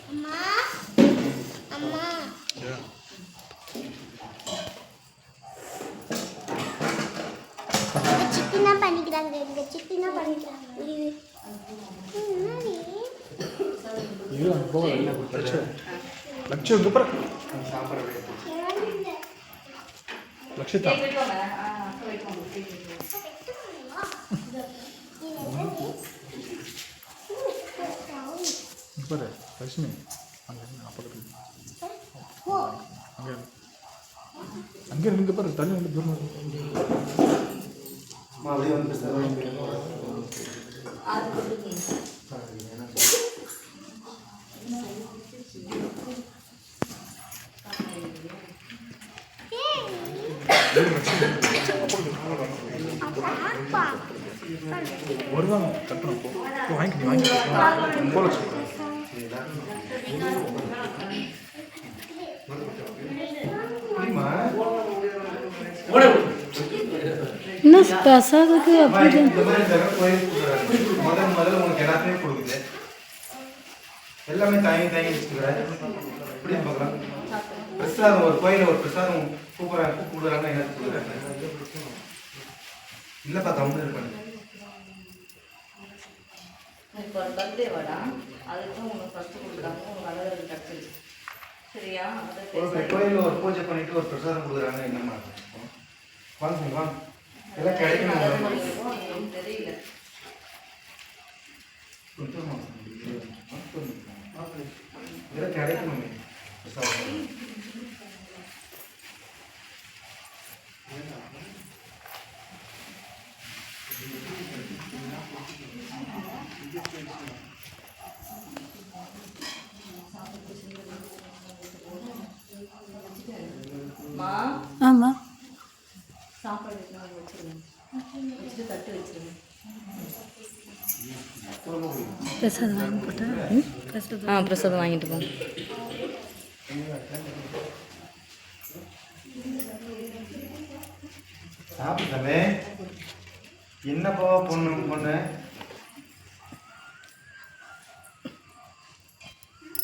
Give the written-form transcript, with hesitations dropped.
அம்மா அம்மா சித்தினா பண்ணிக்கிறாங்க இங்க சித்தினா பண்ணிக்கிறாங்க இது அங்க போக என்ன பிரச்சனை லட்சம் இங்க பாரு லட்சத்தா பாரு லட்சுமி அங்க அப்படி அங்கே இங்கே பாரு தண்ணி வந்து தூரம் அப்படியே வந்து வருவாங்க கட்டணும் வாங்கி போல என்ன ஸ்பெஷலுக்கு அப்படி முதல்ல உங்களுக்கு எல்லாத்தையும் கொடுக்குது எல்லாமே தாங்கி தாங்கி வச்சுக்கிறாரு எப்படி பார்க்கலாம் பிரசாதம் ஒரு கோயில ஒரு பிரசாதம் கூப்பிடுறாங்க என்ன கொடுக்குறாங்க இல்லப்பா தமிழ் இருப்பாங்க இப்போ ஒரு பர்த்டே வாடா அதுக்கு உங்களுக்கு ஃபஸ்ட்டு கொடுக்குறாங்க உங்களுக்கு அழகு கிடச்சிருக்கு சரியா கோயிலில் ஒரு பூஜை பண்ணிட்டு ஒரு பிரசாதம் கொடுக்குறாங்க என்னம்மா வாங்க வாங்க எல்லாம் கிடைக்கணும் தெரியல இதெல்லாம் கிடைக்கணும் பிரசாதம் ஆமாம் சாப்பாடு வச்சுருங்க வச்சுட்டு தட்டு வச்சுருங்க பிரசாதம் வாங்கி போட்டா பிரசாதம் வாங்கிட்டு போங்க சாப்பிட்டாலே என்னப்பா பொண்ணு